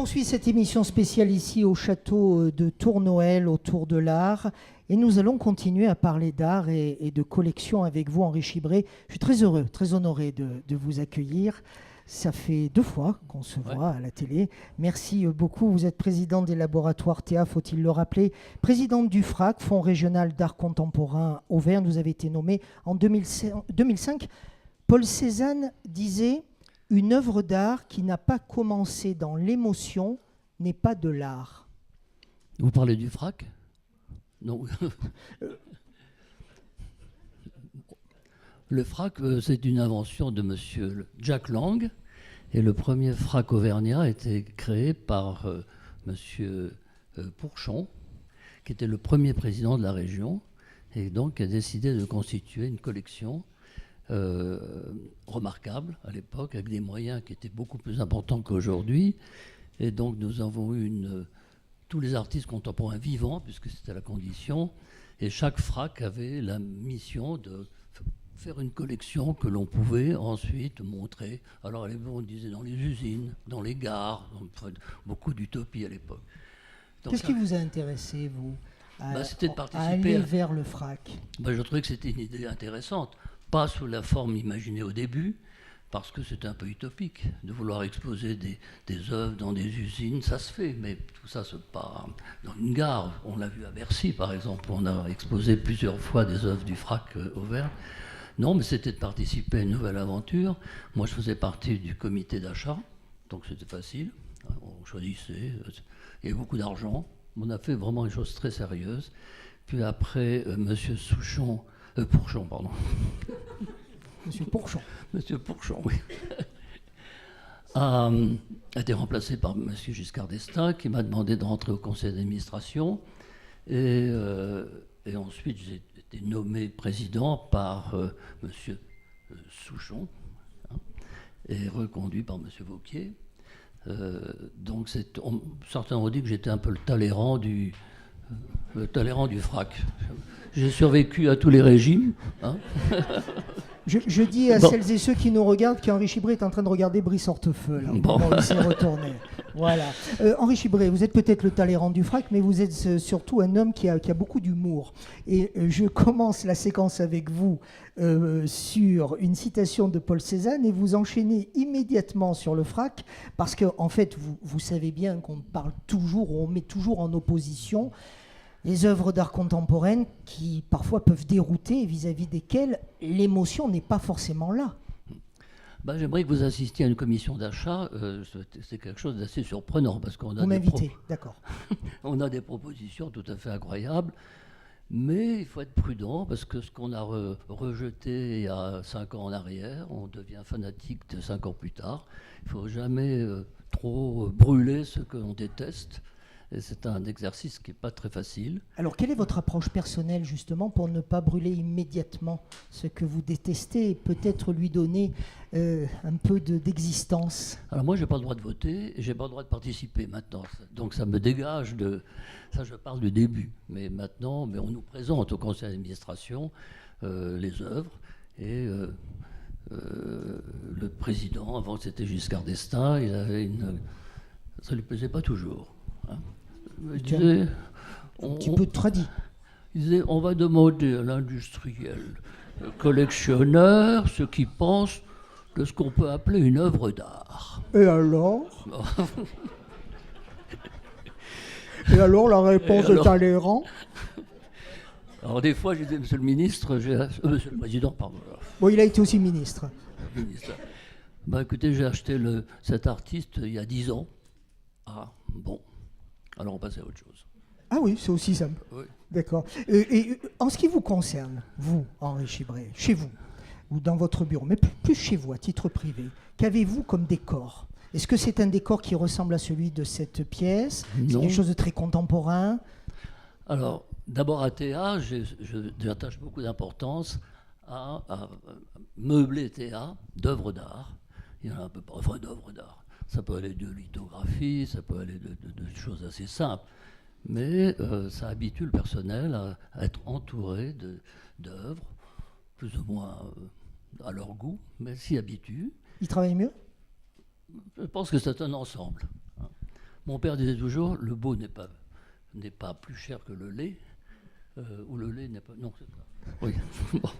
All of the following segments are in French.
poursuit cette émission spéciale ici au château de Tournoël autour de l'art et nous allons continuer à parler d'art et de collection avec vous, Henri Chibré. Je suis très heureux, très honoré de vous accueillir. Ça fait 2 fois qu'on se voit à la télé. Merci beaucoup. Vous êtes présidente des laboratoires Théa, faut-il le rappeler, présidente du FRAC, Fonds régional d'art contemporain Auvergne. Vous avez été nommée en 2005. Paul Cézanne disait: une œuvre d'art qui n'a pas commencé dans l'émotion n'est pas de l'art. Vous parlez du FRAC? Non. Le FRAC, c'est une invention de monsieur Jack Lang. Et le premier FRAC auvergnat a été créé par monsieur Pourchon, qui était le premier président de la région, et donc a décidé de constituer une collection remarquable à l'époque, avec des moyens qui étaient beaucoup plus importants qu'aujourd'hui. Et donc nous avons eu tous les artistes contemporains vivants, puisque c'était la condition, et chaque FRAC avait la mission de faire une collection que l'on pouvait ensuite montrer. Alors on disait dans les usines, dans les gares, beaucoup d'utopie à l'époque. Qu'est-ce qui vous a intéressé, vous, c'était de participer à aller vers le FRAC? Je trouvais que c'était une idée intéressante. Pas sous la forme imaginée au début, parce que c'est un peu utopique de vouloir exposer des œuvres dans des usines. Ça se fait, mais tout ça se passe dans une gare. On l'a vu à Bercy, par exemple. On a exposé plusieurs fois des œuvres du FRAC Auvergne. Non, mais c'était de participer à une nouvelle aventure. Moi, je faisais partie du comité d'achat, donc c'était facile. On choisissait, il y avait beaucoup d'argent. On a fait vraiment une chose très sérieuse. Puis après, monsieur Pourchon, pardon. Monsieur Pourchon. Monsieur Pourchon, oui. a été remplacé par monsieur Giscard d'Estaing, qui m'a demandé de rentrer au conseil d'administration. Et ensuite, j'ai été nommé président par monsieur Souchon, et reconduit par monsieur Vauquier. Donc certains ont dit que j'étais un peu le Talleyrand du FRAC. J'ai survécu à tous les régimes. Je dis à celles et ceux qui nous regardent qu'Henri Chibré est en train de regarder Brice Hortefeux. Là, il s'est retourné. Voilà. Henri Chibré, vous êtes peut-être le Talleyrand du FRAC, mais vous êtes surtout un homme qui a beaucoup d'humour. Et je commence la séquence avec vous sur une citation de Paul Cézanne et vous enchaînez immédiatement sur le FRAC parce qu'en fait, vous savez bien qu'on parle toujours, on met toujours en opposition les œuvres d'art contemporaines qui parfois peuvent dérouter et vis-à-vis desquelles l'émotion n'est pas forcément là. J'aimerais que vous assistiez à une commission d'achat. C'est quelque chose d'assez surprenant parce qu'on a vous m'invitez, d'accord. On a des propositions tout à fait incroyables, mais il faut être prudent parce que ce qu'on a rejeté il y a 5 ans en arrière, on devient fanatique de 5 ans plus tard. Il ne faut jamais trop brûler ce que l'on déteste. Et c'est un exercice qui n'est pas très facile. Alors, quelle est votre approche personnelle, justement, pour ne pas brûler immédiatement ce que vous détestez et peut-être lui donner un peu d'existence? Alors, moi, je n'ai pas le droit de voter et je n'ai pas le droit de participer maintenant. Donc, ça me dégage de... Ça, je parle du début. Mais maintenant, on nous présente au conseil d'administration les œuvres et... le président, avant c'était Giscard d'Estaing, il avait ça ne lui plaisait pas toujours. Il disait, un petit peu tradit. Il disait, on va demander à l'industriel collectionneur ce qu'il pense de ce qu'on peut appeler une œuvre d'art. Et alors Et alors, la réponse de Talleyrand? Alors des fois, je disais, monsieur le ministre, monsieur le président, pardon. Bon, il a été aussi ministre. Écoutez, j'ai acheté cet artiste il y a 10 ans. Ah, bon. Alors on passe à autre chose. Ah oui, c'est aussi simple. Oui. D'accord. Et en ce qui vous concerne, vous, Henri Chibré, chez vous, ou dans votre bureau, mais plus chez vous, à titre privé, qu'avez-vous comme décor? Est-ce que c'est un décor qui ressemble à celui de cette pièce? C'est quelque chose de très contemporain? Alors, d'abord à Théa, j'attache beaucoup d'importance à meubler Théa d'œuvres d'art. Il y en a un peu, enfin d'œuvres d'art. Ça peut aller de lithographie, ça peut aller de choses assez simples. Mais ça habitue le personnel à être entouré d'œuvres, plus ou moins à leur goût, mais s'y habitue. Ils travaillent mieux? Je pense que c'est un ensemble. Mon père disait toujours, le beau n'est pas plus cher que le lait, ou le lait n'est pas... Non, c'est ça. Oui. Bon.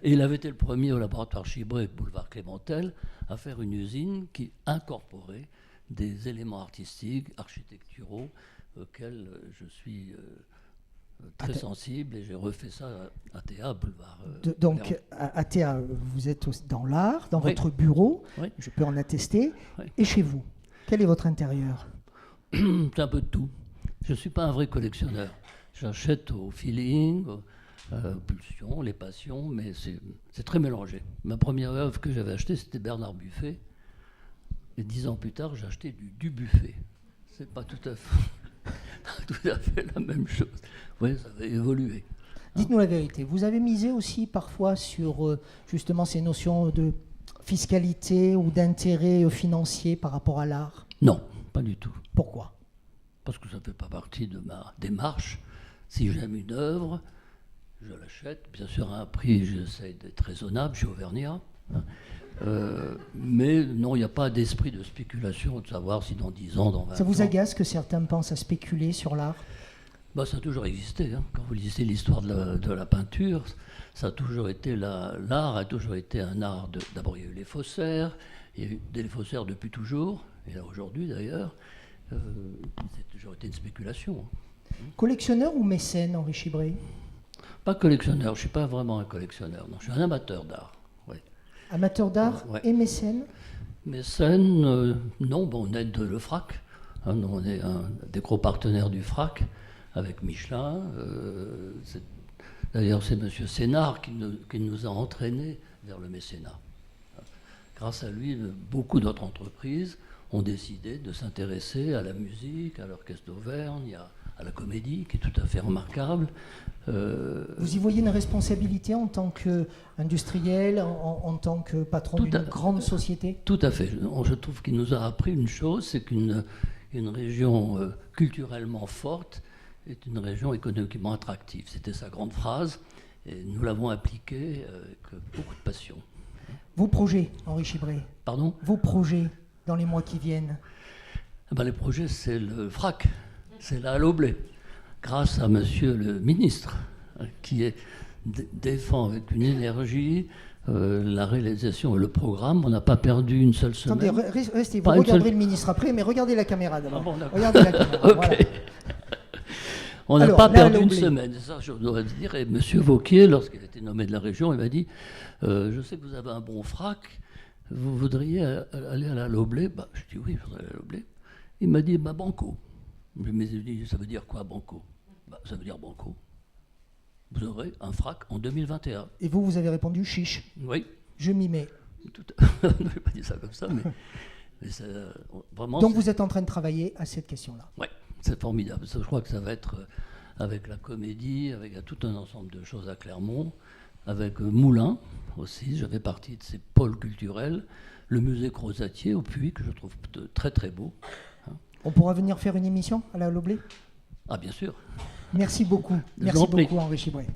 Et il avait été le premier au laboratoire Chibré, boulevard Clémentel, à faire une usine qui incorporait des éléments artistiques, architecturaux, auxquels je suis très sensible, et j'ai refait ça à Théa, boulevard. Donc, à Théa, vous êtes dans l'art, dans Oui. votre bureau, Oui. je peux en attester, Oui. et chez vous, quel est votre intérieur? C'est un peu de tout. Je ne suis pas un vrai collectionneur. J'achète au feeling, aux pulsions, les passions, mais c'est très mélangé. Ma première œuvre que j'avais achetée, c'était Bernard Buffet. Et 10 ans plus tard, j'ai acheté du Dubuffet. C'est pas tout à fait la même chose. Oui, ça va évoluer. Dites-nous la vérité, vous avez misé aussi parfois sur justement ces notions de fiscalité ou d'intérêt financier par rapport à l'art? Non, pas du tout. Pourquoi? Parce que ça ne fait pas partie de ma démarche. Si j'aime une œuvre, je l'achète. Bien sûr, à un prix, j'essaie d'être raisonnable, je suis auvergnat. Hein. Mais non, il n'y a pas d'esprit de spéculation, de savoir si dans 10 ans, dans 20 ans... Ça vous agace que certains pensent à spéculer sur l'art? Bah, ça a toujours existé. Hein. Quand vous lisez l'histoire de la peinture, ça a toujours été l'art a toujours été un art de... D'abord, il y a eu les faussaires, il y a eu des faussaires depuis toujours, et là aujourd'hui d'ailleurs, c'est toujours été une spéculation. Collectionneur ou mécène, Henri Chibré? Pas collectionneur, je ne suis pas vraiment un collectionneur, non, je suis un amateur d'art. Oui. Amateur d'art Ouais. et mécène? Mécène, non, bon, on aide le FRAC. Hein, on est un des gros partenaires du FRAC avec Michelin. D'ailleurs, c'est M. Sénard qui nous a entraînés vers le mécénat. Grâce à lui, beaucoup d'autres entreprises ont décidé de s'intéresser à la musique, à l'orchestre d'Auvergne, à la comédie, qui est tout à fait remarquable. Vous y voyez une responsabilité en tant qu'industriel, en tant que patron d'une grande société? Tout à fait. Je trouve qu'il nous a appris une chose, c'est qu'une région culturellement forte est une région économiquement attractive. C'était sa grande phrase, et nous l'avons appliquée avec beaucoup de passion. Vos projets, Henri Chibré? Pardon? Vos projets dans les mois qui viennent? Les projets, c'est le FRAC, c'est la Halle au blé. Grâce à monsieur le ministre, qui défend avec une énergie la réalisation et le programme. On n'a pas perdu une seule semaine. Attendez, restez, vous regarderez le ministre après, mais regardez la caméra d'abord. Ah bon, regardez la caméra, okay. Voilà. On n'a pas perdu une semaine, c'est ça je dois dire. Et M. Vauquier, lorsqu'il a été nommé de la région, il m'a dit je sais que vous avez un bon FRAC, vous voudriez aller à la Halle au blé? Je dis oui, je voudrais aller à la Halle au blé. Il m'a dit banco. Je me suis dit ça veut dire quoi, banco? Ça veut dire banco. Vous aurez un FRAC en 2021. Et vous avez répondu chiche. Oui. Je m'y mets. Je n'ai pas dit ça comme ça, mais vraiment. Donc vous êtes en train de travailler à cette question-là. Oui, c'est formidable. Je crois que ça va être avec la comédie, avec tout un ensemble de choses à Clermont, avec Moulin aussi. Je fais partie de ces pôles culturels. Le musée Crozatier au Puy, que je trouve très très beau. On pourra venir faire une émission à la Halle au blé? Ah, bien sûr. Merci beaucoup. Merci beaucoup, Henri Chibré.